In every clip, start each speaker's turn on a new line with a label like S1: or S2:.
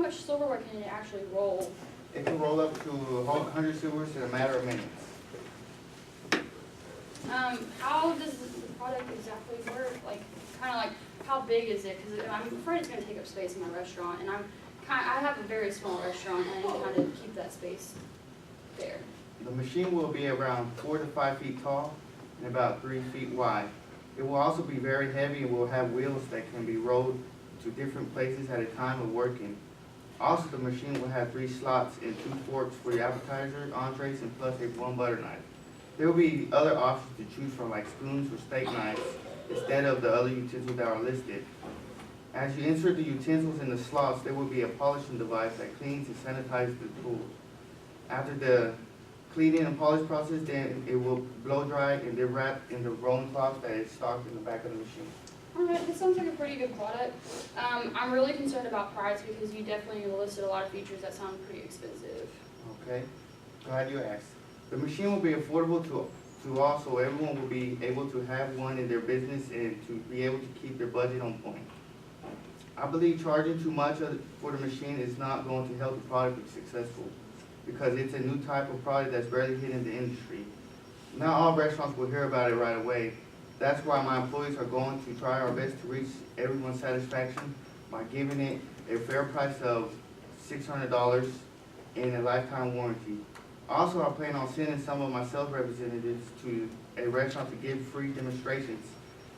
S1: much silverware can it actually roll?
S2: It can roll up to 100 silvers in a matter of minutes.
S1: How does the product exactly work? Like, kind of like, how big is it? Because I'm afraid it's going to take up space in my restaurant, and I have a very small restaurant, and I need to kind of keep that space there.
S2: The machine will be around 4 to 5 feet tall and about 3 feet wide. It will also be very heavy and will have wheels that can be rolled to different places at a time of working. Also, the machine will have 3 slots and 2 forks for the appetizer, entrees, and plus one butter knife. There will be other options to choose from, like spoons or steak knives, instead of the other utensils that are listed. As you insert the utensils in the slots, there will be a polishing device that cleans and sanitizes the tools. After the cleaning and polish process, then it will blow dry and then wrapped in the rolling cloth that is stocked in the back of the machine.
S1: Alright, this sounds like a pretty good product. I'm really concerned about price because you definitely listed a lot of features that sound pretty expensive.
S2: Okay, glad you asked. The machine will be affordable to all, so everyone will be able to have one in their business and to be able to keep their budget on point. I believe charging too much for the machine is not going to help the product be successful, because it's a new type of product that's barely hitting the industry. Not all restaurants will hear about it right away. That's why my employees are going to try our best to reach everyone's satisfaction by giving it a fair price of $600 and a lifetime warranty. Also, I plan on sending some of my sales representatives to a restaurant to give free demonstrations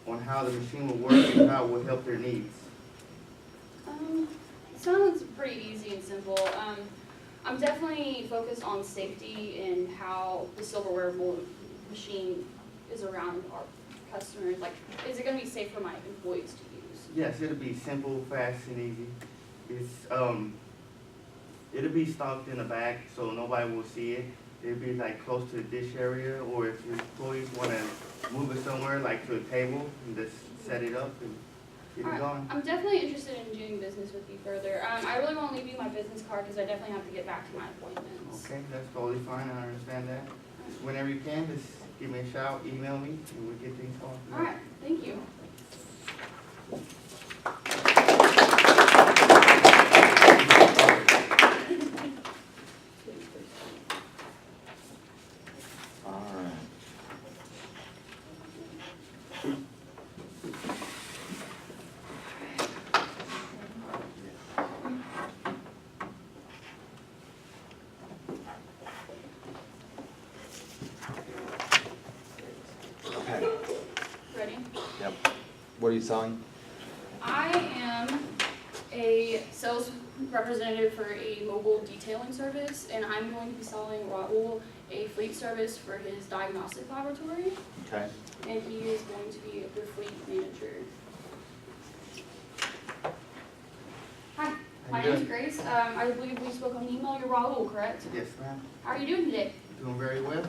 S2: on how the machine will work and how it will help their needs.
S1: It sounds pretty easy and simple. I'm definitely focused on safety and how the silverware machine is around our customers. Like, is it going to be safe for my employees to use?
S2: Yes, it'll be simple, fast, and easy. It'll be stocked in the back so nobody will see it. It'll be like close to the dish area, or if your employees want to move it somewhere, like to a table, and just set it up and get it going.
S1: I'm definitely interested in doing business with you further. I really want to leave you my business card because I definitely have to get back to my appointments.
S2: Okay, that's totally fine. I understand that. Just whenever you can, just give me a shout, email me, and we'll get things going.
S1: All right, thank you.
S3: All right. Okay.
S1: Ready?
S3: Yep. What are you selling?
S1: I am a sales representative for a mobile detailing service, and I'm going to be selling Raul a fleet service for his diagnostic laboratory,
S3: Okay.
S1: and he is going to be the fleet manager. Hi, my name is Grace. I believe we spoke on email. You're Raul, correct?
S2: Yes, ma'am.
S1: How are you doing today?
S2: Doing very well.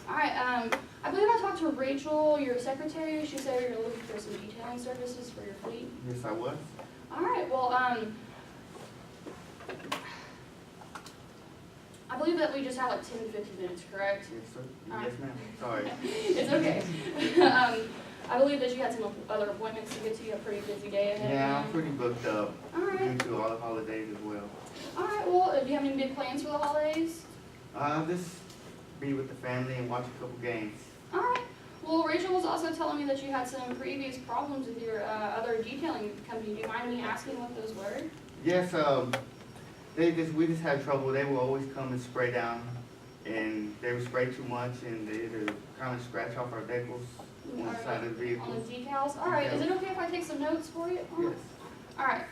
S1: All right. I believe I talked to Rachel, your secretary. She said you're looking for some detailing services for your fleet.
S2: Yes, I was.
S1: All right. Well, I believe that we just have like 10 to 15 minutes, correct?
S2: Yes, sir. Yes, ma'am. Sorry.
S1: It's okay. I believe that you had some other appointments to get to. You have a pretty busy day ahead.
S2: Yeah, I'm pretty booked up
S1: All right.
S2: due to all the holidays as well.
S1: All right. Well, do you have any big plans for the holidays?
S2: Just be with the family and watch a couple games.
S1: All right. Well, Rachel was also telling me that you had some previous problems with your other detailing company. Do you mind me asking what those were?
S2: Yes, we just had trouble. They will always come and spray down, and they would spray too much, and they kind of scratch off our decals on the side of the vehicle.
S1: On the decals? All right. Is it okay if I take some notes for you?
S2: Yes.
S1: All right.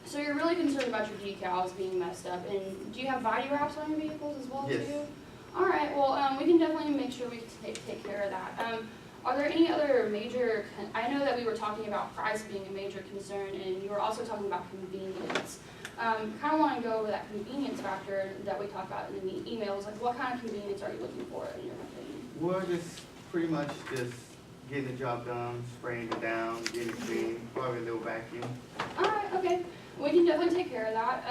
S1: So you're really concerned about your decals being messed up, and do you have body wraps on your vehicles as well,
S2: Yes.
S1: too? All right. Well, we can definitely make sure we take care of that. Are there any other major? I know that we were talking about price being a major concern, and you were also talking about convenience. Kind of want to go over that convenience factor that we talked about in the emails. Like, what kind of convenience are you looking for in your company?
S2: We're just pretty much just getting the job done, spraying it down, getting it clean, probably a little vacuum.
S1: All right, okay. We can definitely take care of that.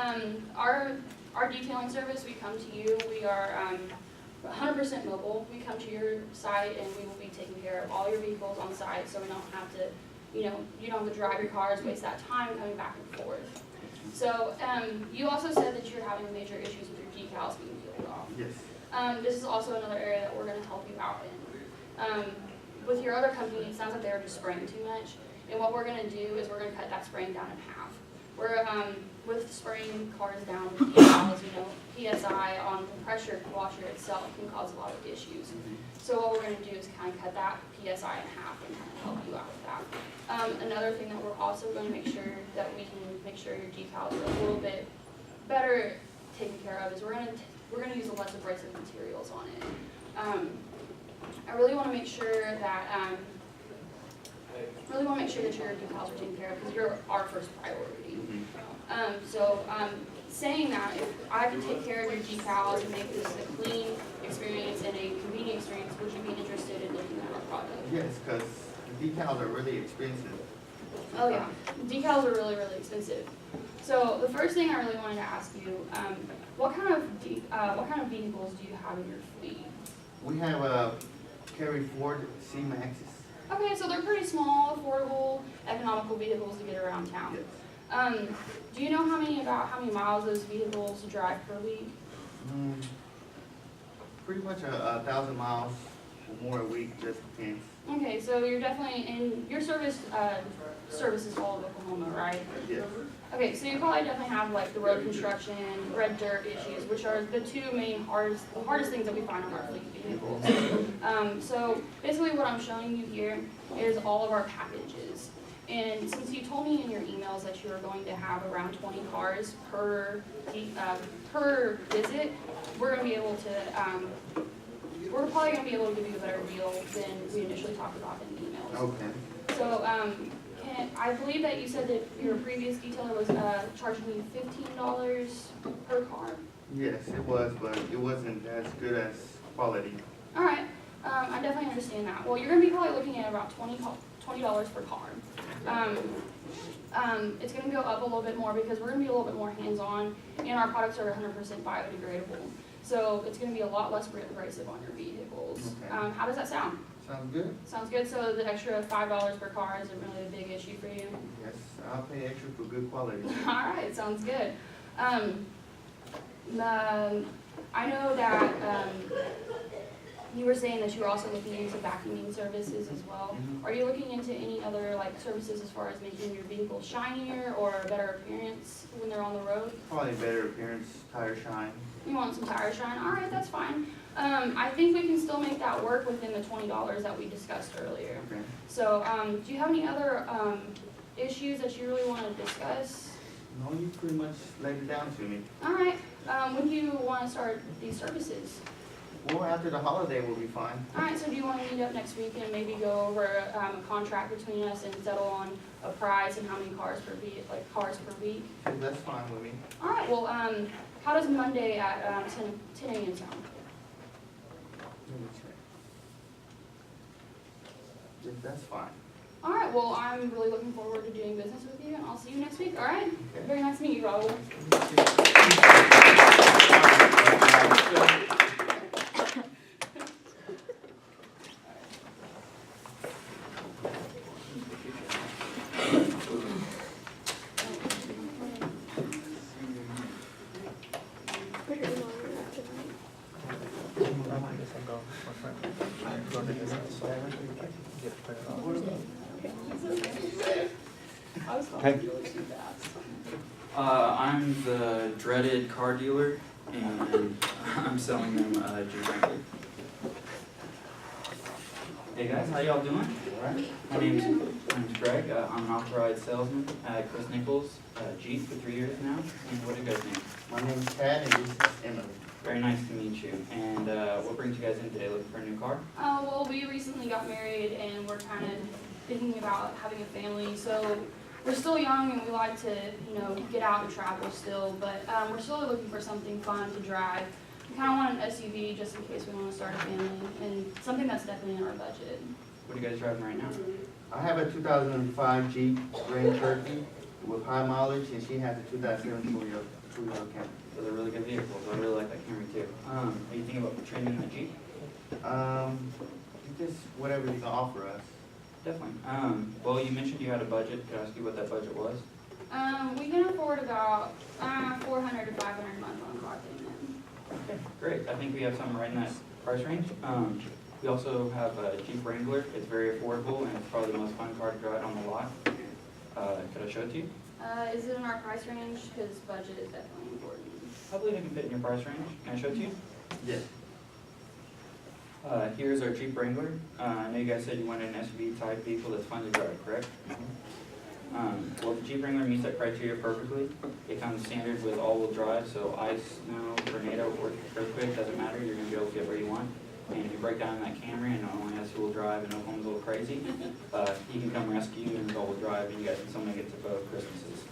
S1: Our detailing service, we come to you. We are 100% mobile. We come to your site and we will be taking care of all your vehicles on site, so we don't have to, you don't have to drive your cars, waste that time coming back and forth. So, you also said that you're having major issues with your decals being peeled off.
S2: Yes.
S1: This is also another area that we're gonna help you out in. With your other company, it sounds like they're just spraying too much, and what we're gonna do is we're gonna cut that spraying down in half. We're, with spraying cars down with decals, PSI on the pressure washer itself can cause a lot of issues. So what we're gonna do is kind of cut that PSI in half and kind of help you out with that. Another thing that we're also gonna make sure that we can make sure your decals are a little bit better taken care of is we're gonna use a less abrasive materials on it. I really want to make sure that your decals are taken care of because you're our first priority. Saying that, if I can take care of your decals and make this a clean experience and a convenient experience, would you be interested in looking at our product?
S2: Yes, because decals are really expensive.
S1: Oh yeah, decals are really, really expensive. So the first thing I really wanted to ask you, what kind of vehicles do you have in your fleet?
S2: We have carry Ford C-Maxes.
S1: Okay, so they're pretty small, affordable, economical vehicles to get around town.
S2: Yes.
S1: Do you know how many miles those vehicles drive per week?
S2: Pretty much 1,000 miles or more a week, just depends.
S1: Okay, so you're definitely in your services all of Oklahoma, right?
S2: Yes.
S1: Okay, so you probably definitely have like the road construction, red dirt issues, which are the two main hardest things that we find on our fleet vehicles. So basically what I'm showing you here is all of our packages. And since you told me in your emails that you were going to have around 20 cars per visit, we're probably going to be able to give you a better deal than we initially talked about in the emails.
S2: Okay.
S1: So, I believe that you said that your previous detailer was charging you $15 per car.
S2: Yes, it was, but it wasn't as good as quality.
S1: All right, I definitely understand that. Well, you're going to be probably looking at about $20 per car. It's going to go up a little bit more because we're going to be a little bit more hands-on, and our products are 100% biodegradable. So it's going to be a lot less abrasive on your vehicles.
S2: Okay.
S1: How does that sound?
S2: Sounds good?
S1: Sounds good. So the extra $5 per car isn't really a big issue for you?
S2: Yes, I'll pay extra for good quality.
S1: All right, sounds good. I know that you were saying that you were also looking into vacuuming services as well.
S2: Mhm.
S1: Are you looking into any other services as far as making your vehicle shinier or a better appearance when they're on the road?
S2: Probably better appearance, tire shine.
S1: You want some tire shine? All right, that's fine. I think we can still make that work within the $20 that we discussed earlier.
S2: Okay.
S1: So, do you have any other issues that you really want to discuss?
S2: No, you pretty much laid it down to me.
S1: All right. When do you want to start these services?
S2: Well, after the holiday will be fine.
S1: All right, so do you want to meet up next week and maybe go over a contract between us and settle on a price and how many cars per week,
S2: Okay, that's fine with me.
S1: All right, well, how does Monday at 10 a.m. sound?
S2: Let me check. Yes, that's fine.
S1: All right, well, I'm really looking forward to doing business with you, and I'll see you next week, all right?
S2: Okay.
S1: Very nice to meet you, Raul.
S3: Okay.
S4: I'm the dreaded car dealer, and I'm selling them Jeep Wrangler. Hey guys, how y'all doing? My name's Greg. I'm an authorized salesman at Chris Nichols Jeep for 3 years now. And what are you guys' names?
S2: My name is Tad and this is Emily.
S4: Very nice to meet you. And what brings you guys in today? Looking for a new car?
S1: Well, we recently got married, and we're kind of thinking about having a family, so we're still young and we like to, get out and travel still, but we're still looking for something fun to drive. We kind of want an SUV just in case we want to start a family, and something that's definitely in our budget.
S4: What are you guys driving right now?
S2: I have a 2005 Jeep Grand Cherokee with high mileage, and she has a 2007 Toyota Camry.
S4: So they're really good vehicles. I really like that Camry too. Are you thinking about trading in that Jeep?
S2: Just whatever you can offer us.
S4: Definitely. Well, you mentioned you had a budget. Could I ask you what that budget was?
S1: We can afford about, 400 to 500 a month on car payment.
S4: Okay, great. I think we have something right in that price range. We also have a Jeep Wrangler. It's very affordable and it's probably the most fun car to drive on the lot. Could I show it to you?
S1: Is it in our price range? Because budget is definitely important.
S4: I believe it can fit in your price range. Can I show it to you?
S2: Yes.
S4: Here's our Jeep Wrangler. I know you guys said you wanted an SUV type vehicle that's fun to drive, correct? Well, the Jeep Wrangler meets that criteria perfectly. It comes standard with all-wheel drive, so ice, snow, tornado, or earthquake, doesn't matter, you're gonna be able to get where you want. And if you break down in that Camry and it only has two-wheel drive and Oklahoma's a little crazy, he can come rescue you in all-wheel drive and you guys can somebody get to both Christmases.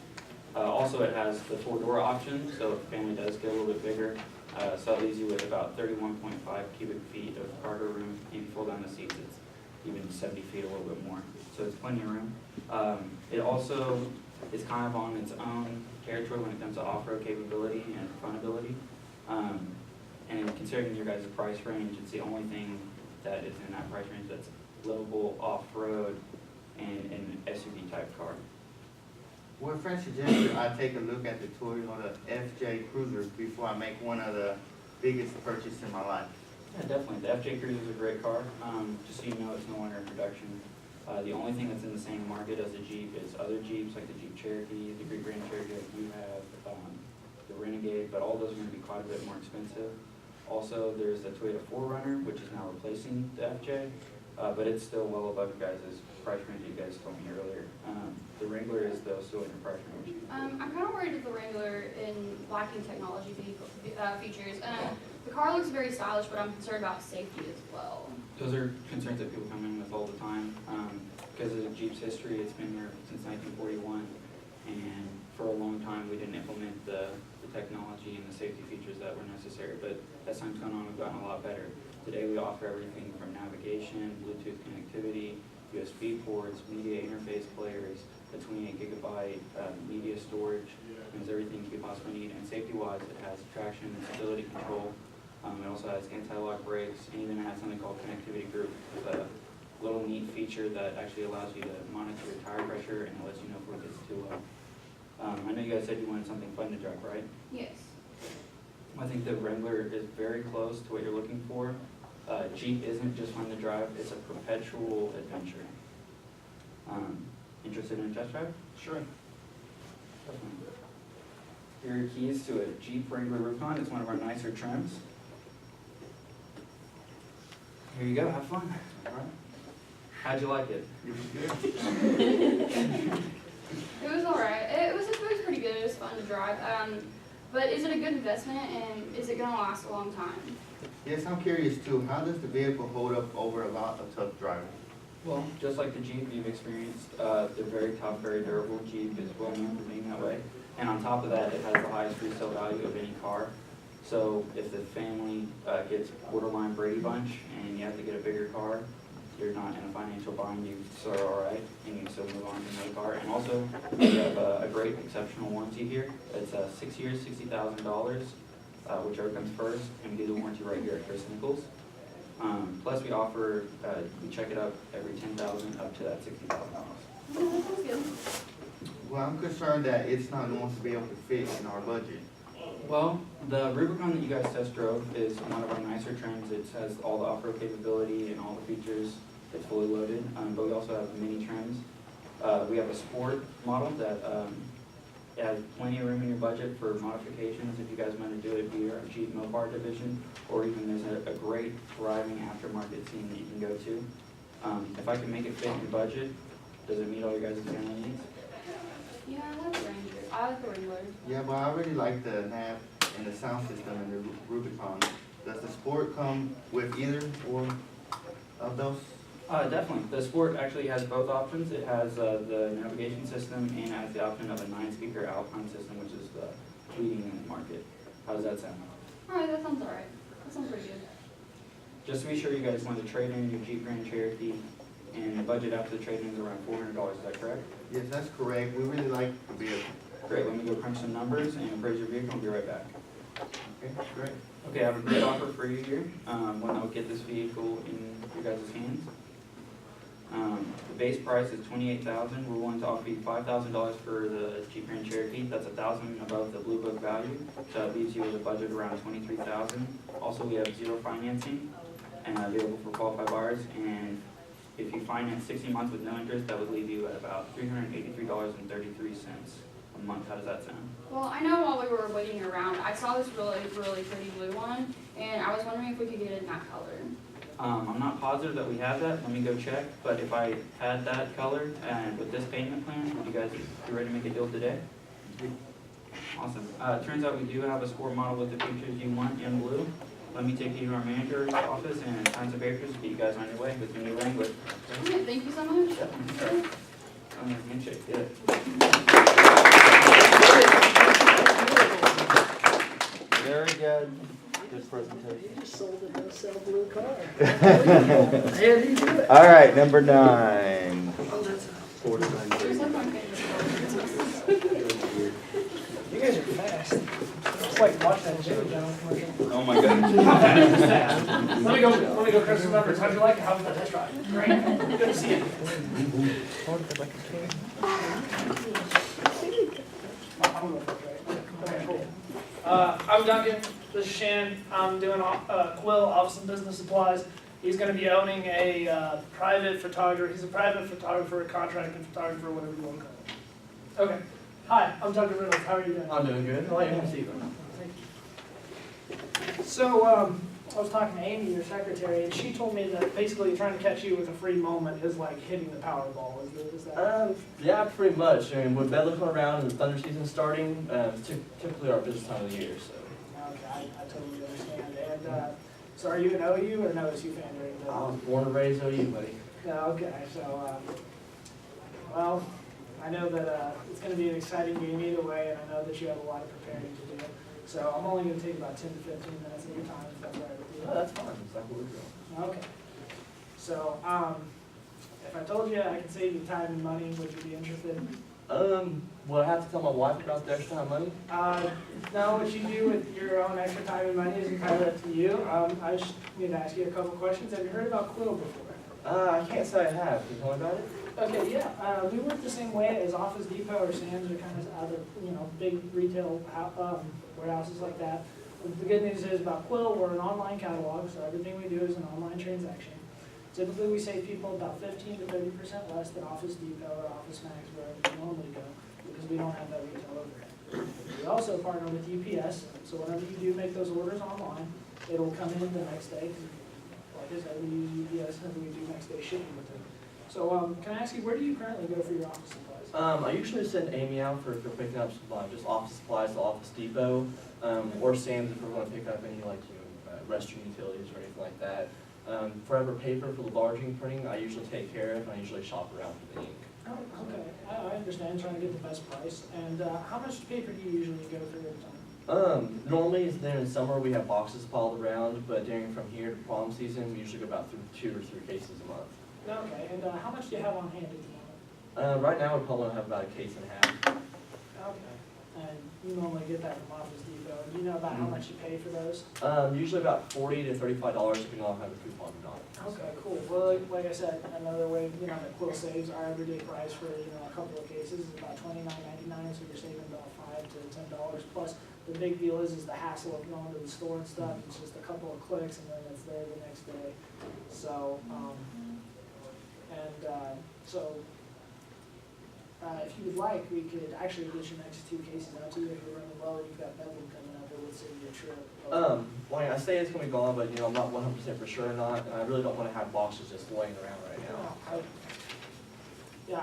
S4: Also, it has the four-door option, so if the family does get a little bit bigger, so that leaves you with about 31.5 cubic feet of cargo room. If you fold down the seats, it's even 70 feet, a little bit more. So it's plenty of room. It also is kind of on its own territory when it comes to off-road capability and funability. And considering your guys' price range, it's the only thing that is in that price range that's livable off-road and an SUV type car.
S2: Well, Fred suggested I take a look at the Toyota FJ Cruiser before I make one of the biggest purchases in my life.
S4: Yeah, definitely. The FJ Cruiser is a great car. Just so you know, it's no longer in production. The only thing that's in the same market as the Jeep is other Jeeps like the Jeep Cherokee, the Grand Cherokee that you have, the Renegade, but all those are going to be quite a bit more expensive. Also, there's the Toyota 4Runner, which is now replacing the FJ, but it's still well above you guys' price range that you guys told me earlier. The Wrangler is though still in your price range.
S1: I'm kind of worried with the Wrangler in lacking technology features. The car looks very stylish, but I'm concerned about safety as well.
S4: Those are concerns that people come in with all the time. Because of Jeep's history, it's been here since 1941, and for a long time we didn't implement the technology and the safety features that were necessary, but as time's gone on, we've gotten a lot better. Today we offer everything from navigation, Bluetooth connectivity, USB ports, media interface players, a 28 gigabyte media storage. It's everything you could possibly need, and safety-wise, it has traction and stability control. It also has anti-lock brakes, and even has something called connectivity group, with a little neat feature that actually allows you to monitor your tire pressure and it lets you know if it gets too low. I know you guys said you wanted something fun to drive, right?
S1: Yes.
S4: I think the Wrangler is very close to what you're looking for. Jeep isn't just fun to drive, it's a perpetual adventure. Interested in a test drive?
S2: Sure.
S4: Here are your keys to a Jeep Wrangler Rubicon. It's one of our nicer trims. Here you go, have fun.
S2: All right.
S4: How'd you like it?
S2: It was good.
S1: It was alright. It was pretty good. It was fun to drive. But is it a good investment, and is it going to last a long time?
S2: Yes, I'm curious too. How does the vehicle hold up over a lot of tough driving?
S4: Well, just like the Jeep you've experienced, they're very tough, very durable. Jeep is well known for being that way. And on top of that, it has the highest resale value of any car. So if the family gets borderline Brady Bunch and you have to get a bigger car, you're not in a financial bind, you still are all right, and you can still move on to another car. And also, we have a great exceptional warranty here. It's 6 years, $60,000, whichever comes first, and we do the warranty right here at Chris Nichols. Plus, we offer, we check it up every $10,000 up to that $60,000.
S1: Yeah, that sounds good.
S2: Well, I'm concerned that it's not going to be able to fit in our budget.
S4: Well, the Rubicon that you guys test drove is one of our nicer trims. It has all the off-road capability and all the features. It's fully loaded, but we also have mini trims. We have a sport model that it has plenty of room in your budget for modifications if you guys want to do it via our Jeep Mopar division, or even there's a great thriving aftermarket scene that you can go to. If I can make it fit in your budget, does it meet all your guys' family needs?
S1: Yeah, I like the Ranger. I like the Wrangler.
S2: Yeah, but I really like the nav and the sound system in the Rubicon. Does the Sport come with either or of those?
S4: Definitely. The Sport actually has both options. It has the navigation system and has the option of a 9-speaker Alpine system, which is the leading in the market. How does that sound?
S1: Alright, that sounds alright. That sounds pretty good.
S4: Just to be sure, you guys want to trade in your Jeep Grand Cherokee, and the budget after the trade-in is around $400. Is that correct?
S2: Yes, that's correct. We really like the vehicle.
S4: Great. Let me go crunch some numbers and appraise your vehicle. I'll be right back.
S2: Okay, great.
S4: Okay, I have a great offer for you here. When I'll get this vehicle in your guys' hands. base price is $28,000. We're willing to offer you $5,000 for the Jeep Grand Cherokee. That's $1,000 above the Blue Book value, so that leaves you with a budget around $23,000. Also, we have zero financing and available for qualified buyers. And if you finance 60 months with no interest, that would leave you at about $383.33 a month. How does that sound?
S1: Well, I know while we were waiting around, I saw this really, really pretty blue one, and I was wondering if we could get it in that color.
S4: I'm not positive that we have that. Let me go check. But if I had that color and with this payment plan, would you guys be ready to make a deal today? Awesome. Turns out we do have a sport model with the features you want in blue. Let me take you to our manager's office and sign some papers to get you guys on your way with your new Wrangler.
S1: Okay, thank you so much.
S4: Handshake, yeah.
S3: Very good. Good presentation.
S5: You just sold a no-sell blue car. How do you do it?
S3: All right, number 9.
S5: Oh, that's
S1: There's like my favorite.
S5: You guys are fast. It's like watching that Jimmy John's commercial.
S4: Oh my goodness.
S5: Let me go crunch some numbers. How'd you like it? How was that test drive? Great. Good to see you. I'm going first, right? Okay, cool. I'm Duncan. This is Shan. I'm doing Quill Office and Business Supplies. He's going to be owning a private photographer. He's a private photographer, a contracting photographer, whatever you want to call it. Okay. Hi, I'm Tucker Reynolds. How are you doing?
S6: I'm doing good. How are you, Stephen?
S5: Thank you. So, I was talking to Amy, your secretary, and she told me that basically trying to catch you with a free moment is like hitting the Powerball. Is that?
S6: Yeah, pretty much. I mean, with Bedlam coming around and the thunder season starting, typically our business time of the year. So.
S5: Okay, I totally understand. And so, are you an OU or an OSU fan during the?
S6: I was born and raised OU, buddy.
S5: Okay, so well, I know that it's going to be an exciting game either way, and I know that you have a lot of preparing to do. So I'm only going to take about 10 to 15 minutes of your time, if that's all right with you.
S6: No, that's fine. That's exactly what we're doing.
S5: Okay. So, if I told you I could save you time and money, would you be interested?
S6: Will I have to tell my wife about the extra time money?
S5: No, what you do with your own extra time and money is entirely up to you. I just need to ask you a couple questions. Have you heard about Quill before?
S6: I can't say I have. Can you tell me about it?
S5: Okay, yeah. We work the same way as Office Depot or Sam's or kind of other, big retail warehouses like that. The good news is about Quill, we're an online catalog, so everything we do is an online transaction. Typically, we save people about 15 to 30% less than Office Depot or Office Max, where we normally go, because we don't have that retail overhead. We also partner with UPS, so whenever you do make those orders online, it'll come in the next day. Like I said, we use UPS and we do next day shipping with it. So, can I ask you, where do you currently go for your office supplies?
S6: I usually send Amy out for picking up just office supplies to Office Depot, or Sam's if we're going to pick up any restroom utilities or anything like that. Forever paper for the large ink printing, I usually take care of, and I usually shop around for the ink.
S5: Oh, okay. I understand, trying to get the best price. And how much paper do you usually go through at a time?
S6: Normally, then in summer we have boxes piled around, but during from here to prom season, we usually go about through 2 or 3 cases a month.
S5: Okay, and how much do you have on hand at the moment?
S6: Right now, we probably have about a case and a half.
S5: Okay, and you normally get that from Office Depot. Do you know about how much you pay for those?
S6: Usually about $40 to $35, depending on have a coupon or not.
S5: Okay, cool. Well, like I said, another way, that Quill saves, our everyday price for, a couple of cases is about $29.99, so you're saving about $5 to $10. Plus, the big deal is the hassle of going to the store and stuff. It's just a couple of clicks and then it's there the next day. So, if you would like, we could actually get your next 2 cases out to you if you're running low and you've got Bedlam coming up. It would save you a trip.
S6: Like I say it's going to be gone, but I'm not 100% for sure or not, and I really don't want to have boxes just laying around right now.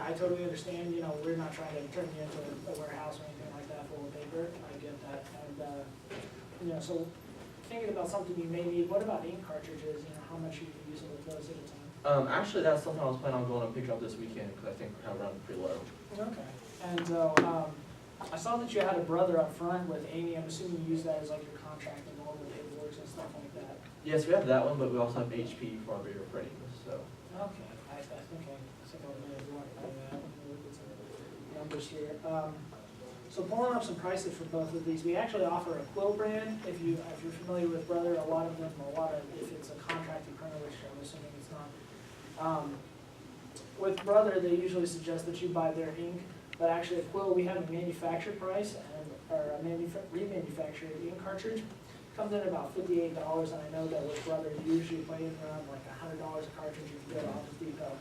S5: I totally understand. We're not trying to turn you into a warehouse or anything like that full of paper. I get that. And, so thinking about something you may need, what about ink cartridges? How much you use with those at a time?
S6: Actually, that's something I was planning on going and picking up this weekend because I think we're kind of running pretty low.
S5: Okay. And so, I saw that you had a brother up front with Amy. I'm assuming you use that as like your contract and all the paperwork and stuff like that.
S6: Yes, we have that one, but we also have HP for our bigger printing. So.
S5: Okay. I think I may have walked by that. Look at some numbers here. So pulling up some prices for both of these, we actually offer a Quill brand. If you're familiar with Brother, if it's a contracted printer, which I'm assuming it's not. with Brother, they usually suggest that you buy their ink, but actually at Quill, we have a manufacturer price and, or a remanufactured ink cartridge. Comes in about $58, and I know that with Brother, you usually pay around like $100 a cartridge if you go to Office Depot.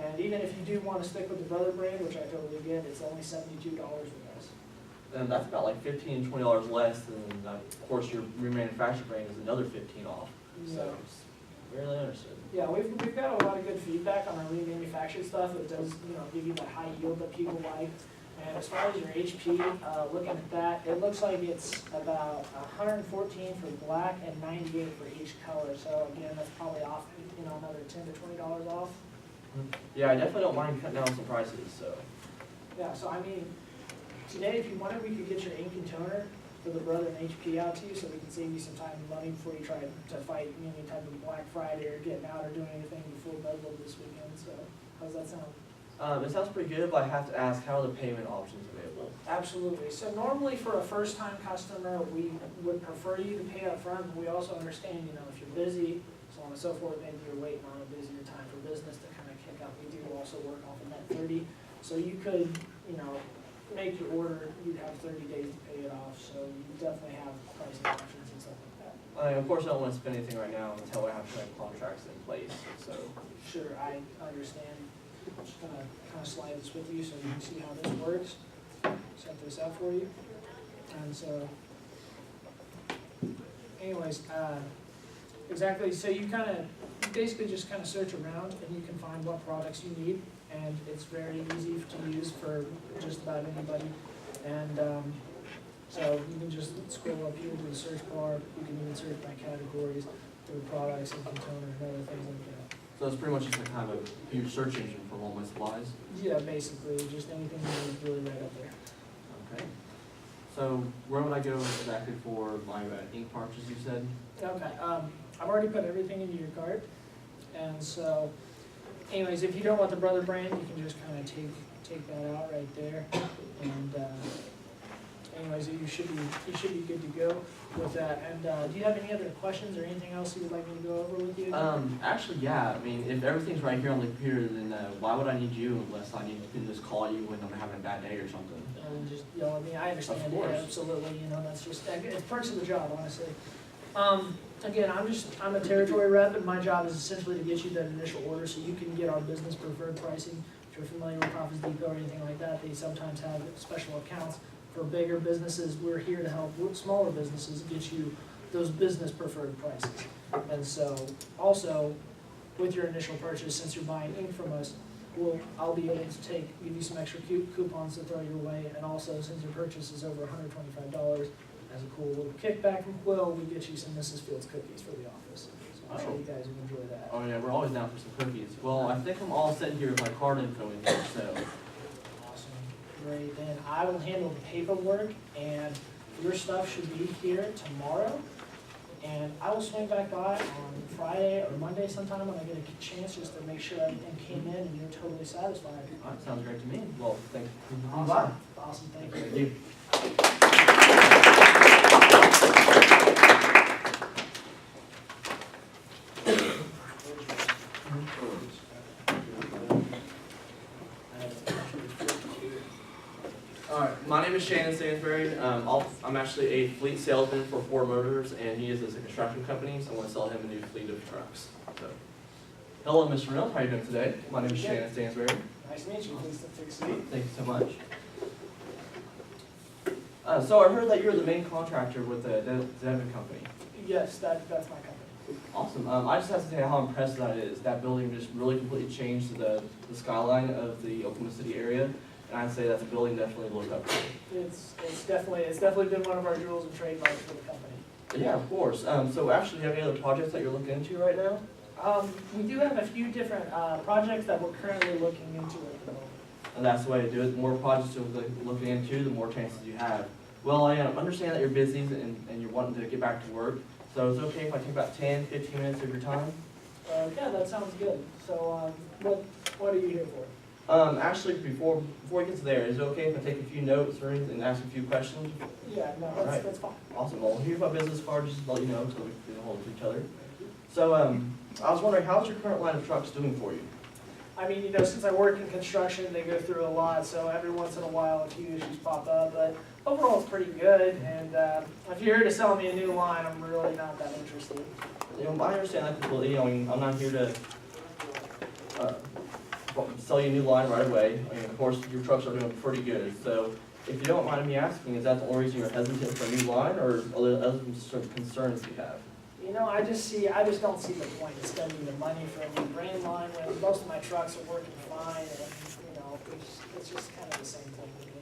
S5: And even if you do want to stick with the Brother brand, which I totally get, it's only $72 with us.
S6: And that's about like $15 to $20 less than, of course, your remanufactured brand is another 15 off. So it's really understood.
S5: Yeah, we've got a lot of good feedback on our remanufactured stuff. It does, give you that high yield that people like. And as far as your HP, looking at that, it looks like it's about 114 for black and 98 for each color. So again, that's probably off, another $10 to $20 off.
S6: Yeah, I definitely don't mind cutting down some prices, so.
S5: Yeah, so I mean, today, if you wanted, we could get your ink and toner for the Brother and HP out to you, so we can save you some time and money before you try to fight any type of Black Friday or getting out or doing anything before Bedlam this weekend. So, how's that sound?
S6: It sounds pretty good, but I have to ask, how are the payment options available?
S5: Absolutely. So normally for a first-time customer, we would prefer you to pay up front, but we also understand, if you're busy, so on and so forth, maybe you're waiting on a busier time for business to kind of kick up. We do also work off of net 30, so you could, make your order, you'd have 30 days to pay it off, so you definitely have pricing options and stuff like that.
S6: Of course, I don't want to spend anything right now until I have contracts in place, so.
S5: Sure, I understand. I'm just gonna kind of slide this with you so you can see how this works. Set this up for you. And so, anyways, exactly, so you basically just kind of search around and you can find what products you need. And it's very easy to use for just about anybody. And so you can just scroll up here to the search bar. You can even search by categories through products and toner and other things like that.
S6: So it's pretty much just a kind of a huge search engine for all my supplies?
S5: Yeah, basically, just anything you need is really right up there.
S6: Okay. So where would I go exactly for my ink cartridge, you said?
S5: Okay, I've already put everything into your cart. And so, anyways, if you don't want the Brother brand, you can just kind of take that out right there. And anyways, you should be good to go with that. And do you have any other questions or anything else you would like me to go over with you?
S6: Actually, yeah. I mean, if everything's right here on the computer, then why would I need you unless I need to just call you when I'm having a bad day or something?
S5: And just, I mean, I understand
S6: Of
S5: it,
S6: course.
S5: absolutely, that's just, it's perks of the job, honestly. Again, I'm a territory rep, and my job is essentially to get you that initial order so you can get our business preferred pricing. If you're familiar with Office Depot or anything like that, they sometimes have special accounts for bigger businesses. We're here to help smaller businesses get you those business preferred prices. And so, also, with your initial purchase, since you're buying ink from us, I'll be able to give you some extra coupons to throw your way, and also, since your purchase is over $125, as a cool little kickback from Quill, we get you some Mrs. Fields cookies for the office. So I'm sure you guys would enjoy that.
S6: Oh yeah, we're always down for some cookies. Well, I think I'm all set here with my card info in here, so.
S5: Awesome, great. Then I will handle the paperwork, and your stuff should be here tomorrow. And I will swing back by on Friday or Monday sometime when I get a chance, just to make sure everything came in and you're totally satisfied.
S6: All right, sounds great to me. Well, thank you.
S5: Awesome, thank you.
S6: Thank you. Alright, my name is Shannon Stansberry. I'm actually a fleet salesman for Ford Motors, and he is a construction company, so I want to sell him a new fleet of trucks. So, hello, Mr. Reynolds. How are you doing today? My name is Shannon Stansberry.
S5: Nice to meet you. Please take a seat.
S6: Thank you so much. So I heard that you're the main contractor with the Devon Company.
S5: Yes, that's my company.
S6: Awesome. I just have to say how impressive that is. That building just really completely changed the skyline of the Oklahoma City area, and I'd say that the building definitely looked up to it.
S5: It's definitely been one of our jewels and trademarks for the company.
S6: Yeah, of course. So actually, do you have any other projects that you're looking into right now?
S5: We do have a few different projects that we're currently looking into at the moment.
S6: And that's the way to do it. The more projects you're looking into, the more chances you have. Well, I understand that you're busy and you're wanting to get back to work. So it's okay if I take about 10, 15 minutes of your time?
S5: Yeah, that sounds good. So what are you here for?
S6: Actually, before we get to there, is it okay if I take a few notes or anything and ask a few questions?
S5: Yeah, no,
S6: Alright.
S5: that's fine.
S6: Awesome. Well, here's my business card, just to let you know, so we can hold each other. So, I was wondering, how's your current line of trucks doing for you?
S5: I mean, you know, since I work in construction, they go through a lot, so every once in a while, a few issues pop up, but overall, it's pretty good, and if you're here to sell me a new line, I'm really not that interested.
S6: You know, I understand that completely. I mean, I'm not here to sell you a new line right away. I mean, of course, your trucks are doing pretty good. So if you don't mind me asking, is that the only reason you're hesitant for a new line, or are there other concerns you have?
S5: You know, I just don't see the point in spending the money for a new brand line when most of my trucks are working fine, and, you know, it's just kind of the same thing to me.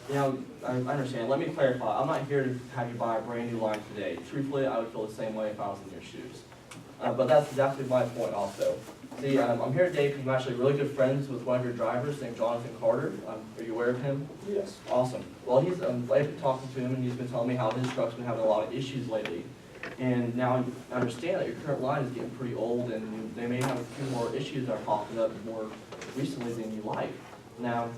S6: You know, I understand. Let me clarify. I'm not here to have you buy a brand new line today. Truthfully, I would feel the same way if I was in your shoes. But that's exactly my point also. See, I'm here today because I'm actually really good friends with one of your drivers named Jonathan Carter. Are you aware of him?
S5: Yes.
S6: Awesome. Well, I've been talking to him, and he's been telling me how his truck's been having a lot of issues lately. And now I understand that your current line is getting pretty old, and they may have a few more issues that are popping up more recently than you like. Now,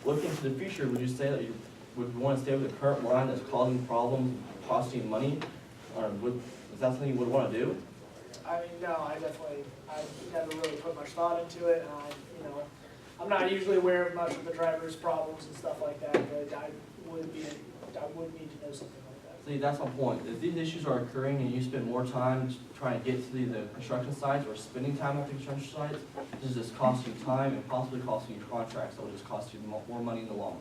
S6: looking to the future, would you say that you would want to stay with the current line that's causing problems, costing you money? Or is that something you would want to do?
S5: I mean, no, I never really put much thought into it, and I'm not usually aware of much of the driver's problems and stuff like that, but I would need to know something like that.
S6: See, that's my point. If these issues are occurring and you spend more time trying to get to the construction sites or spending time at the construction sites, this is just costing you time and possibly costing you contracts that will just cost you more money in the long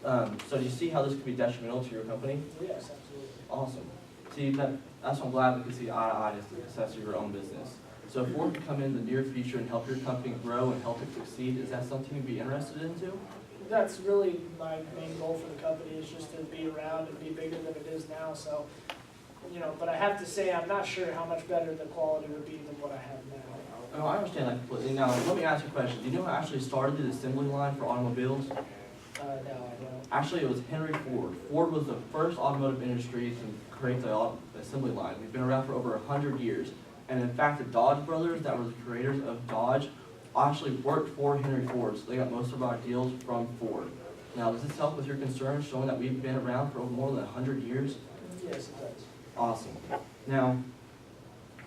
S6: run. So do you see how this could be detrimental to your company?
S5: Yes, absolutely.
S6: Awesome. See, that's why I'm glad we can see eye to eye to the success of your own business. So if Ford can come in the near future and help your company grow and help it succeed, is that something you'd be interested in too?
S5: That's really my main goal for the company, is just to be around and be bigger than it is now, so, but I have to say, I'm not sure how much better the quality would be than what I have now.
S6: Oh, I understand that completely. Now, let me ask you a question. Do you know who actually started the assembly line for automobiles?
S5: No, I don't.
S6: Actually, it was Henry Ford. Ford was the first automotive industry to create the assembly line. We've been around for over 100 years. And in fact, the Dodge brothers, that were the creators of Dodge, actually worked for Henry Ford. So they got most of our deals from Ford. Now, does this help with your concerns, showing that we've been around for more than 100 years?
S5: Yes, it does.
S6: Awesome. Now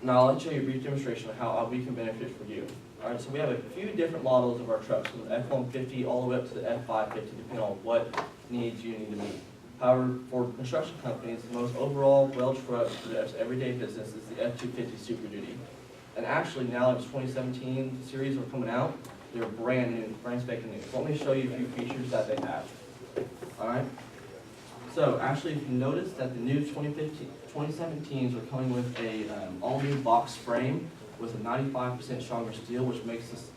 S6: I'll show you a brief demonstration of how we can benefit for you. All right, so we have a few different models of our trucks, from the F-150 all the way up to the F-550, depending on what needs you need to meet. However, for construction companies, the most overall well truck for their everyday business is the F-250 Super Duty. And actually, now that it's 2017 series are coming out, they're brand new, brand spanking new. So let me show you a few features that they have. All right. So actually, if you notice that the new 2017s are coming with a all-new box frame with a 95% stronger steel, which makes this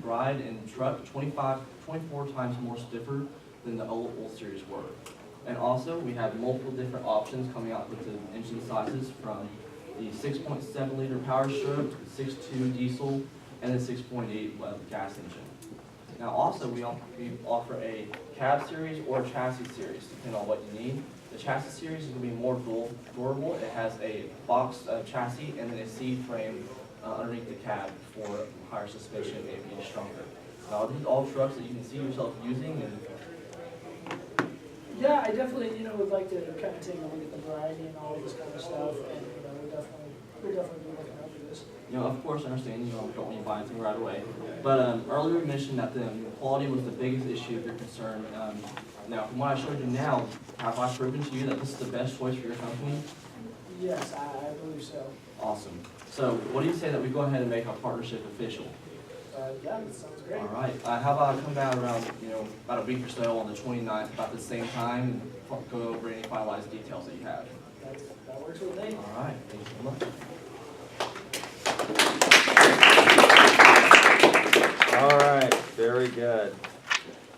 S6: ride and truck 24 times more stiffer than the old series were. And also, we have multiple different options coming out with the engine sizes, from the 6.7 liter power stroke, 6.2 diesel, and the 6.8 gas engine. Now also, we offer a cab series or a chassis series, depending on what you need. The chassis series is going to be more durable. It has a box chassis and then a C-frame underneath the cab for higher suspension and being stronger. Now, these are all trucks that you can see yourself using. And
S5: yeah, I definitely, would like to kind of take a look at the variety and all this kind of stuff, and, we'll definitely be looking out for this.
S6: of course, I understand you don't want to buy anything right away. But earlier we mentioned that the quality was the biggest issue of your concern. Now, from what I showed you now, have I proven to you that this is the best choice for your company?
S5: Yes, I believe so.
S6: Awesome. So, what do you say that we go ahead and make our partnership official?
S5: Yeah, that sounds great.
S6: All right. How about I come down around, about a week or so on the 29th, about the same time, and go over any finalized details that you have.
S5: That works with me.
S6: All right. Thank you so much.
S3: All right, very good.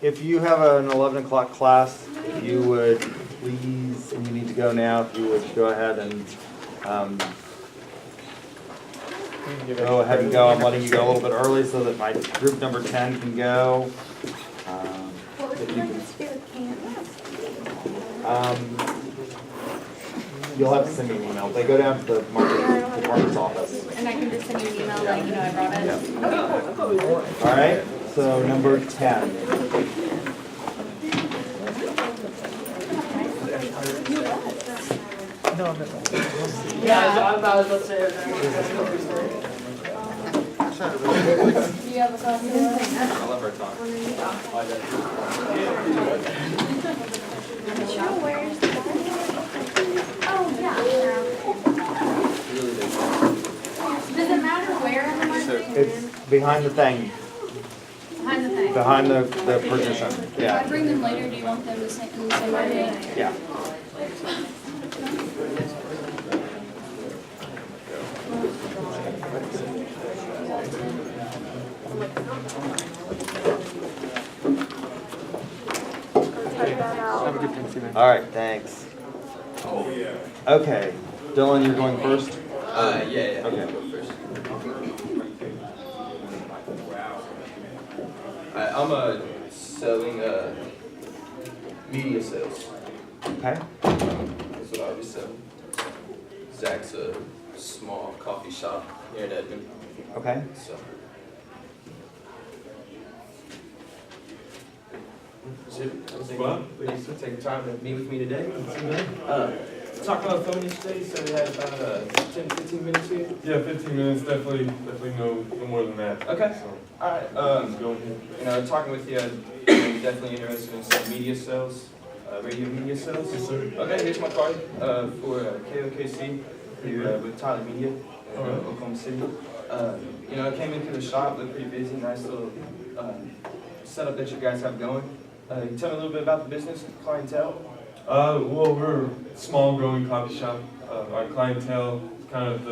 S3: If you have an 11 o'clock class, if you would please, and you need to go now, if you would go ahead and go ahead and go. I'm letting you go a little bit early so that my group number 10 can go. If you can, you'll have to send me an email. They go down to the marketer's office.
S7: And I can just send you an email letting you know I brought it?
S3: Yeah. All right, so number 10.
S5: Yeah, I was about to say it.
S7: Do you have a copy of that?
S3: I love her talk.
S7: Where's the Oh, yeah. Does it matter where in the marketing?
S3: It's behind the thing,
S7: Behind the thing.
S3: behind the position,
S1: If I
S3: yeah,
S1: bring them later, do you want them in the same way?
S3: yeah. All right, thanks. Oh, yeah. Okay, Dylan, you're going first?
S8: Yeah.
S3: Okay.
S8: Go first. I'm selling media sales.
S3: Okay,
S8: That's what I'll be selling. Zach's a small coffee shop here in Edmond.
S3: okay.
S8: So. Thanks for taking time to meet with me today. Talked on the phone yesterday, so we had about 10, 15 minutes here.
S9: Yeah, 15 minutes, definitely no more than that.
S8: Okay.
S9: So,
S8: Alright,
S9: let's go ahead.
S8: you know, talking with you, I'm definitely interested in some media sales, radio media sales.
S9: Yes, sir.
S8: Okay, here's my card for KOKC here with Tyler Media in
S9: Alright.
S8: Oklahoma City. You know, I came into the shop, looked pretty busy, nice little setup that you guys have going. Can you tell me a little bit about the business, clientele?
S9: Well, we're a small growing coffee shop. Our clientele is kind of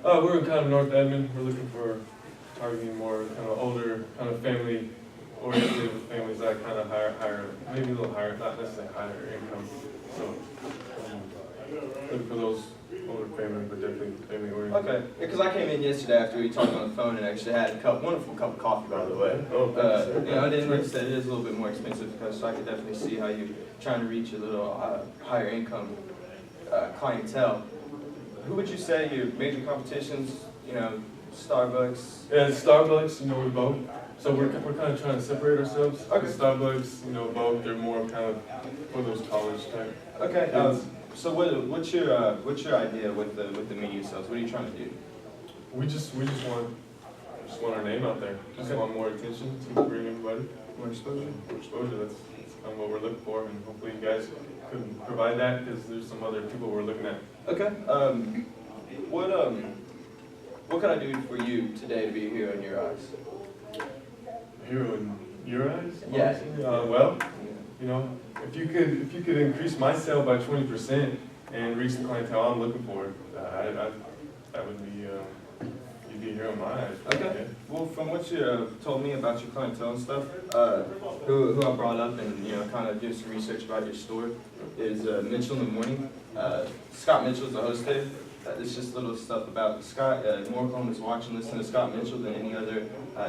S9: we're in kind of North Edmond. We're looking for targeting more kind of older, kind of family oriented families that kind of higher, maybe a little higher, not necessarily higher income. So, looking for those older families, but definitely family oriented.
S8: Okay, because I came in yesterday after we talked on the phone and actually had a wonderful cup of coffee, by the way.
S9: Oh, thanks.
S8: You know, I didn't understand it is a little bit more expensive because I could definitely see how you're trying to reach a little higher income clientele. Who would you say your major competitions? You know, Starbucks.
S9: Yeah, Starbucks, you know, we're both. So we're kind of trying to separate ourselves.
S8: Okay.
S9: Starbucks, you know, both, they're more kind of for those college type.
S8: Okay.
S9: Yes.
S8: So what's your idea with the media sales? What are you trying to do?
S9: We just want our name out there. Just
S8: Okay.
S9: want more attention to bring everybody.
S8: More exposure.
S9: More exposure. That's kind of what we're looking for, and hopefully you guys could provide that because there's some other people we're looking at.
S8: Okay. What can I do for you today to be a hero in your eyes?
S9: Hero in your eyes?
S8: Yeah.
S9: Honestly? Well, you know, if you could increase my sale by 20% and reach the clientele I'm looking for, that would be you'd be a hero in my eyes.
S8: Okay. Well, from what you told me about your clientele and stuff, who I brought up and kind of did some research about your store is Mitchell in the Morning. Scott Mitchell's the host there. It's just little stuff about Scott. More Oklahoma's watch and listen to Scott Mitchell than any other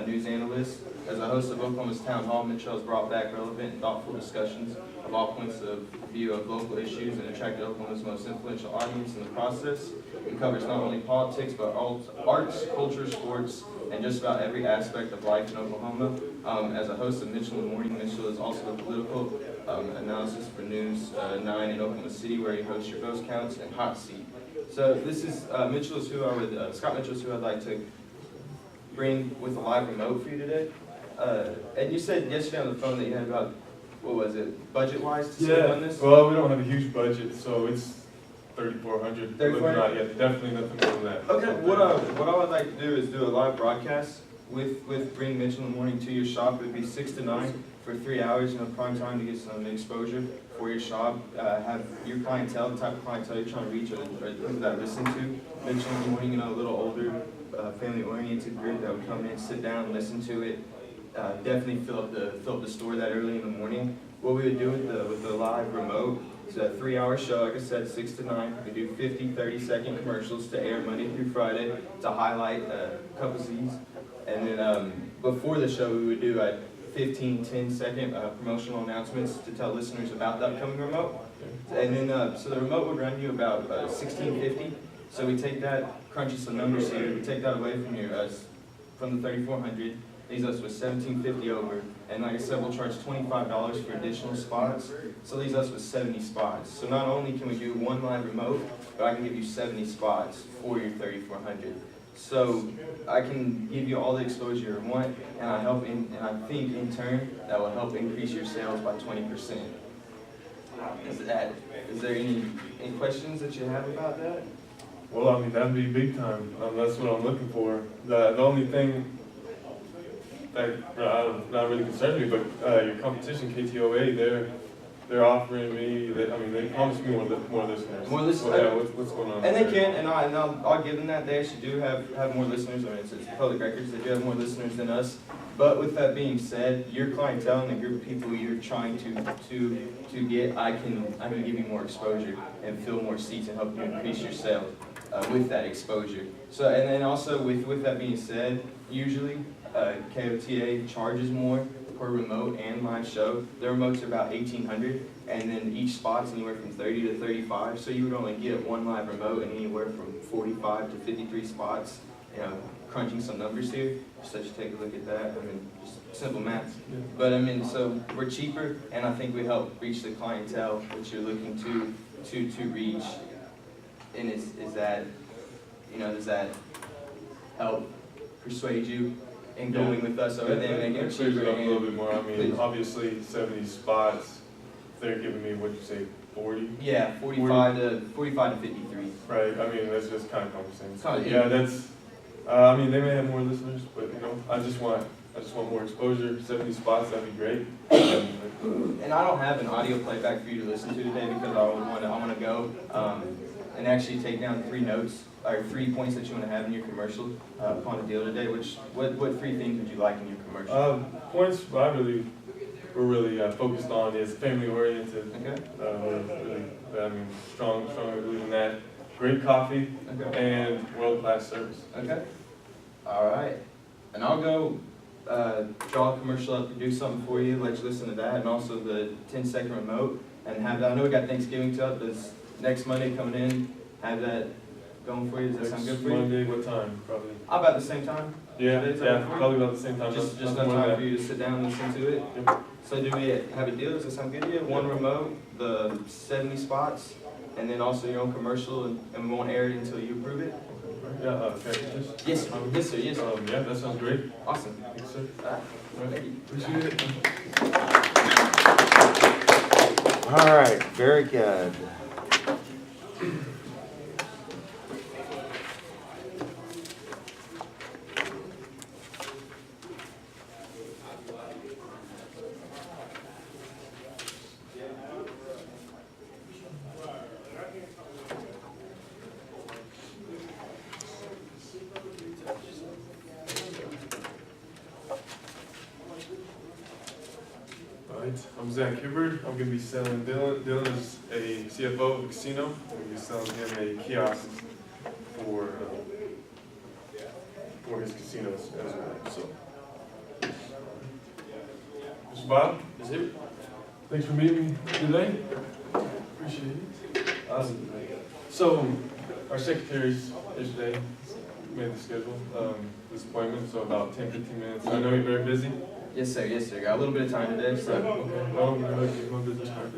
S8: news analyst. As a host of Oklahoma's Town Hall, Mitchell has brought back relevant and thoughtful discussions of all points of view of local issues and attracted Oklahoma's most influential audience in the process. It covers not only politics, but arts, culture, sports, and just about every aspect of life in Oklahoma. As a host of Mitchell in the Morning, Mitchell is also a political analysis for News 9 in Oklahoma City, where he hosts your vote counts and hot seat. So this is Scott Mitchell is who I'd like to bring with a live remote for you today. And you said yesterday on the phone that you had about, what was it, budget-wise to spend on this?
S9: Well, we don't have a huge budget, so it's 3,400.
S8: $3,400?
S9: Yeah, definitely nothing more than that.
S8: Okay, what I would like to do is do a live broadcast with Bring Mitchell in the Morning to your shop. It would be 6 to 9 for 3 hours, prime time to get some exposure for your shop. Have your clientele, the type of clientele you're trying to reach, or people that listen to Mitchell in the Morning, a little older, family-oriented group that would come in, sit down, listen to it. Definitely fill up the store that early in the morning. What we would do with the live remote is a 3-hour show, like I said, 6 to 9. We do 50, 30-second commercials to air Monday through Friday to highlight a couple Z's. And then before the show, we would do 15, 10-second promotional announcements to tell listeners about the upcoming remote. And then, so the remote would run you about $1,650. So we take that, crunching some numbers here, we take that away from from the $3,400. Leaves us with $1,750 over, and like I said, we'll charge $25 for additional spots, so leaves us with 70 spots. So not only can we do one live remote, but I can give you 70 spots for your $3,400. So I can give you all the exposure you want, and and I think in turn that will help increase your sales by 20%. Is there any questions that you have about that?
S9: Well, I mean, that'd be big time. That's what I'm looking for. The only thing that not really concerns me, but your competition, KTOA, they're offering me. They promised me more listeners.
S8: More listeners.
S9: Well, yeah, what's going on?
S8: And they
S9: there?
S8: can, and I'll give them that. They actually do have more listeners. I mean, it's public records. They do have more listeners than us. But with that being said, your clientele and the group of people you're trying to get, I can give you more exposure and fill more seats and help you increase your sales with that exposure. So, and then also with that being said, usually KOTA charges more per remote and live show. Their remotes are about $1,800, and then each spot's anywhere from 30 to 35. So you would only get one live remote and anywhere from 45 to 53 spots. You know, crunching some numbers here, so just take a look at that. I mean, just simple math. But I mean, so we're cheaper, and I think we help reach the clientele that you're looking to reach. And is that, you know, does that help persuade you in going with us over there and making it
S9: clears
S8: cheaper?
S9: it up a little bit more. I mean,
S8: Please.
S9: obviously 70 spots, they're giving me, what'd you say, 40?
S8: Yeah, 45 to 53.
S9: Right, I mean, that's just kind of conversation.
S8: Kinda,
S9: Yeah, that's, I mean, they may have more listeners, but, you know, I just want more exposure. 70 spots, that'd be great.
S8: And I don't have an audio playback for you to listen to today because I want to go and actually take down 3 notes or 3 points that you want to have in your commercial upon a deal today. What 3 things would you like in your commercial?
S9: Points we're really focused on is family oriented.
S8: Okay.
S9: Strongly believe in that. Great coffee
S8: Okay.
S9: and world-class service.
S8: Okay. All right. And I'll go draw a commercial up and do something for you, let you listen to that, and also the 10-second remote, and have that. I know we got Thanksgiving up. Does next Monday coming in have that going for you? Does that sound good for you?
S9: Monday, what time? Probably.
S8: About the same time.
S9: Yeah,
S8: Today's
S9: yeah,
S8: over.
S9: probably about the same time.
S8: Just
S9: Not
S8: enough
S9: more than
S8: time for you to sit down and listen to it.
S9: Yep.
S8: So do we have a deal? Does that sound good to you? One remote, the 70 spots, and then also your own commercial, and we won't air it until you approve it?
S9: Yeah, okay.
S8: Yes, sir. Yes, sir. Yes, sir.
S9: Yeah, that sounds great.
S8: Awesome.
S9: Thanks, sir.
S8: Thank you.
S9: Appreciate it.
S3: All right, very good.
S9: Alright, I'm Zach Hibbard. I'm gonna be selling Dylan. Dylan is a CFO of a casino. I'm gonna be selling him a kiosk for his casinos as well. So, Mr. Bob,
S6: Is it?
S9: thanks for meeting me today. Appreciate it. So, our secretaries yesterday made the schedule, this appointment, so about 10-15 minutes. I know you're very busy.
S8: Yes, sir. Yes, sir. Got a little bit of time today, so.
S9: Okay, well, I'm gonna give you my business card.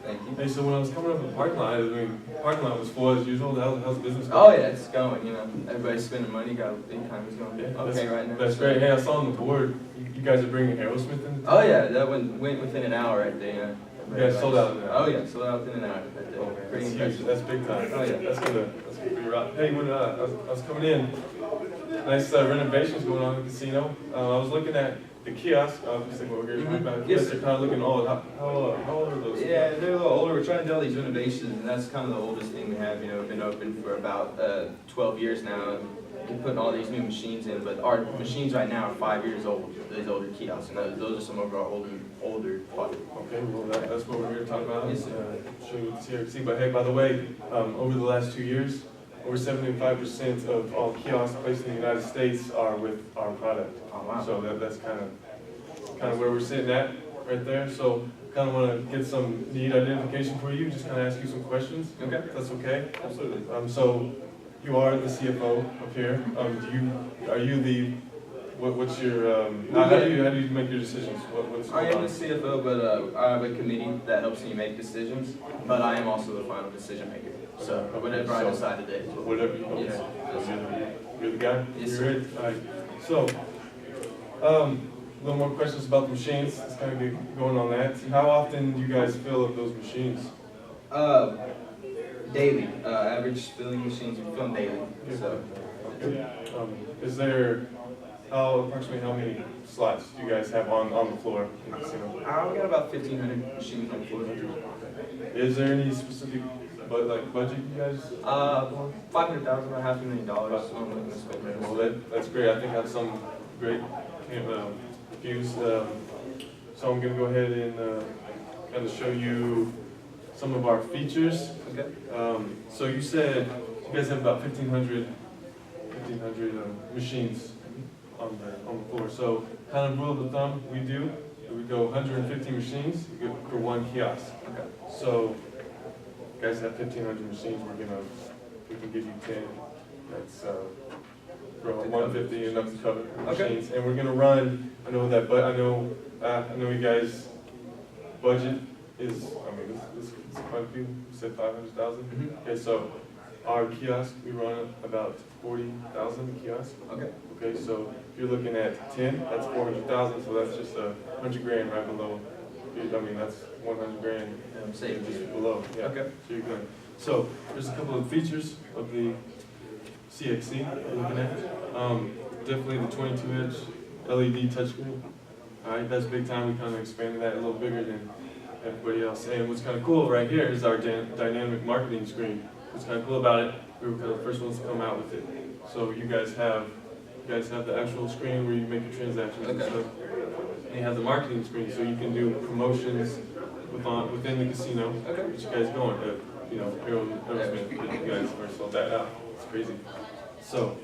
S8: Thank you.
S9: Hey, so when I was coming up the parking lot, parking lot was full as usual. How's business
S8: Oh
S9: going?
S8: yeah, it's going. You know, everybody's spending money. Got the economy's going
S9: Yeah,
S8: okay right now.
S9: That's great. Hey, I saw on the board, you guys are bringing Aerosmith in?
S8: Oh yeah, that one went within an hour right there. You know.
S9: You guys sold out in an hour?
S8: Oh yeah, sold out within an hour right there.
S9: Okay,
S8: Pretty
S9: that's
S8: impressive.
S9: huge. That's big time.
S8: Oh, yeah.
S9: That's gonna be rough. Hey, when I was coming in, nice renovations going on in the casino. I was looking at the kiosk, obviously what we're here talking about.
S8: Yes,
S9: Yes, they're kind of looking old. How old are those?
S8: Yeah, they're a little older. We're trying to do all these renovations, and that's kind of the oldest thing we have. You know, we've been open for about 12 years now. We're putting all these new machines in, but our machines right now are 5 years old. These older kiosks, and those are some of our older products.
S9: Okay, well, that's what we're here to talk about.
S8: Yes, sir.
S9: Show you what's here. See, but hey, by the way, over the last 2 years, over 75% of all kiosks placed in the United States are with our product.
S8: Oh wow.
S9: So that's kind of where we're sitting at right there. So kind of want to get some need identification for you. Just kind of ask you some questions.
S8: Okay.
S9: If that's okay.
S8: Absolutely.
S9: So you are the CFO up here. Are you the what's your how do you make your decisions? What's
S8: I
S9: going
S8: am the
S9: on?
S8: CFO, but I have a committee that helps me make decisions. But I am also the final decision maker. So
S9: Okay.
S8: whatever I
S9: So
S8: decide today is what.
S9: Whatever you
S8: Yes.
S9: okay. You're the guy?
S6: Yes,
S9: You
S6: sir.
S9: ready? All right. So, a little more questions about the machines. Let's kind of get going on that. How often do you guys fill up those machines?
S8: Daily, average filling machines, we fill them daily, so.
S9: Okay. Is there, approximately how many slots do you guys have on the floor in the casino?
S8: We got about 1,500 machines on the floor.
S9: Is there any specific, budget you guys?
S8: 500,000, about $500,000. I'm looking to spend there.
S9: Well, that's great. I think that's some great views. So I'm gonna go ahead and kind of show you some of our features.
S8: Okay.
S9: So you said you guys have about 1,500 machines on the floor. So kind of rule of thumb, we go 150 machines for one kiosk.
S8: Okay.
S9: So you guys have 1,500 machines. We can give you 10. That's for 150 enough to cover machines. And we're gonna run. I know you guys' budget is. This is quite a few. You said 500,000.
S8: Mm-hmm.
S9: Okay, so our kiosk, we run about 40,000 kiosks.
S8: Okay.
S9: Okay, so if you're looking at 10, that's 400,000, so that's just $100,000 right below. That's 100 grand
S8: Save
S9: just below. Yeah.
S8: Okay.
S9: So you're good. So there's a couple of features of the CXC we're looking at. Definitely the 22-inch LED touchscreen. All right, that's big time. We kind of expanded that a little bigger than everybody else. And what's kind of cool right here is our dynamic marketing screen. What's kind of cool about it, we were kind of the first ones to come out with it. So you guys have the actual screen where you make your transactions and
S8: Okay.
S9: stuff. And you have the marketing screen, so you can do promotions within the casino.
S8: Okay.
S9: Which you guys going to, Harold Aerosmith, you guys first sold that out. It's crazy. So,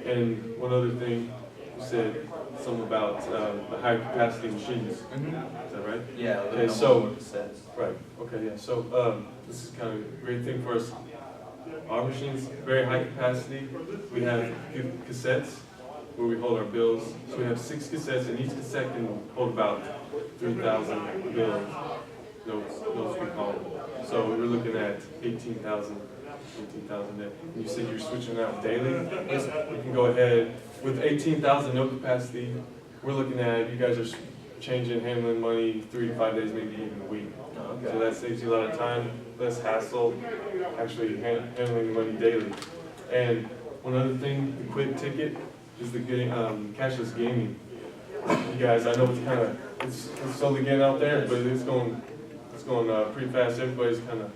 S9: and one other thing, you said something about the high capacity machines.
S8: Mm-hmm.
S9: Is that right?
S8: Yeah.
S9: Okay, so-
S8: What it says.
S9: Right, okay, yeah, so, this is kind of a great thing for us. Our machines, very high capacity. We have cassettes where we hold our bills. So we have 6 cassettes, and each cassette can hold about 3,000 bills. Those we call them. So we were looking at 18,000 there. And you said you're switching out daily? Yes, we can go ahead, with 18,000 no capacity, we're looking at, you guys are handling money 3 to 5 days, maybe even a week.
S8: Okay.
S9: So that saves you a lot of time, less hassle, actually handling the money daily. And one other thing, the quick ticket is the cashless gaming. You guys, I know it's slowly getting out there, but it's going pretty fast. Everybody's kind of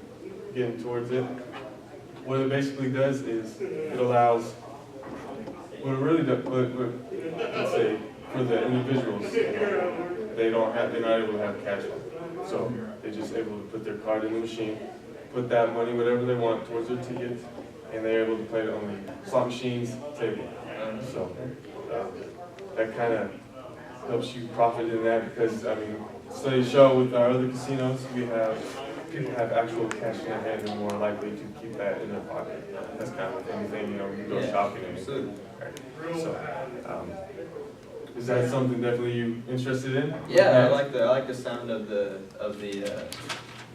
S9: getting towards it. What it basically does is it allows, what it really does, let's say, for the individuals, they're not able to have cash flow. So they're just able to put their card in the machine, put that money, whatever they want, towards their ticket, and they're able to play it on the slot machines, table. So that kind of helps you profit in that because, studies show with our other casinos, people have actual cash in their hand and more likely to keep that in their pocket. That's kind of with anything, you go shopping and
S8: Absolutely.
S9: so, is that something definitely you interested in?
S8: Yeah, I like the sound of the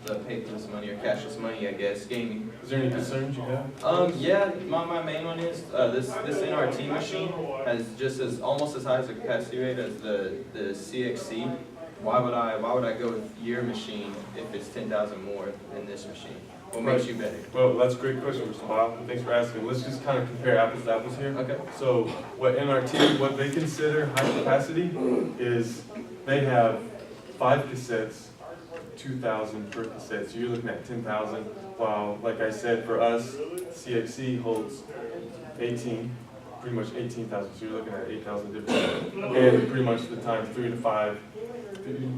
S8: paperless money or cashless money, I guess, gaming.
S9: Is there any concerns you have?
S8: Yeah, my main one is this NRT machine has almost as high as a capacity rate as the CXC. Why would I go with your machine if it's 10,000 more than this machine? What makes you better?
S9: Well, that's a great question, Mr. Bob. Thanks for asking. Let's just kind of compare apples to apples here.
S8: Okay.
S9: So what NRT, what they consider high capacity is they have 5 cassettes, 2,000 per cassette. So you're looking at 10,000. While, like I said, for us, CXC holds 18, pretty much 18,000. So you're looking at 8,000 different. And pretty much the time 3 to 5.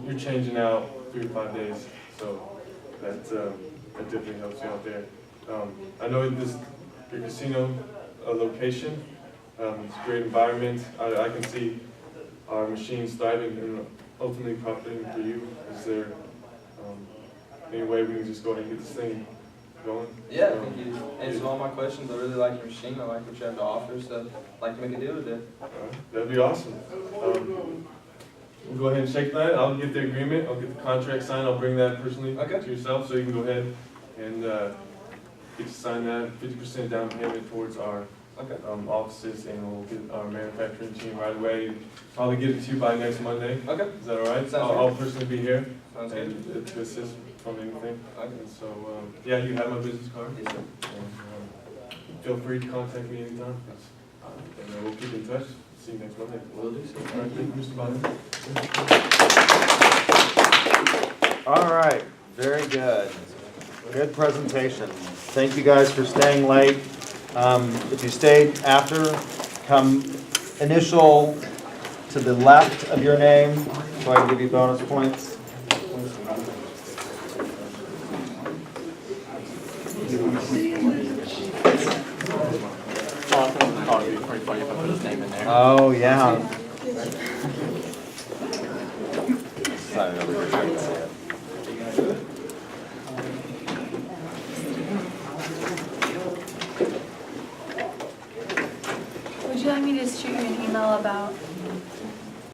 S9: You're changing out 3 to 5 days. So that definitely helps you out there. I know your casino location, it's a great environment. I can see our machines thriving and ultimately profiting for you. Is there any way we can just go ahead and get this thing going?
S8: Yeah, I think you answered all my questions. I really like your machine. I like what you have to offer, so I'd like to make a deal with it.
S9: That'd be awesome. We'll go ahead and shake that. I'll get the agreement. I'll get the contract signed. I'll bring that personally to yourself, so you can go ahead and get to sign that 50% down payment towards our offices, and we'll get our manufacturing team right away. Probably get it to you by next Monday.
S8: Okay,
S9: Is that all right?
S8: Sounds
S9: I'll personally be here
S8: sounds good.
S9: and to assist from anything.
S8: Okay.
S9: And so, yeah, you have my business card.
S8: Yes, sir.
S9: And, feel free to contact me anytime. And we'll keep in touch. See you next Monday.
S8: Will do so.
S9: All right, thank you, Mr. Bynum.
S3: All right, very good. Good presentation. Thank you guys for staying late. If you stayed after, come initial to the left of your name, so I can give you bonus points. Oh, yeah. Sorry, I was trying to say it.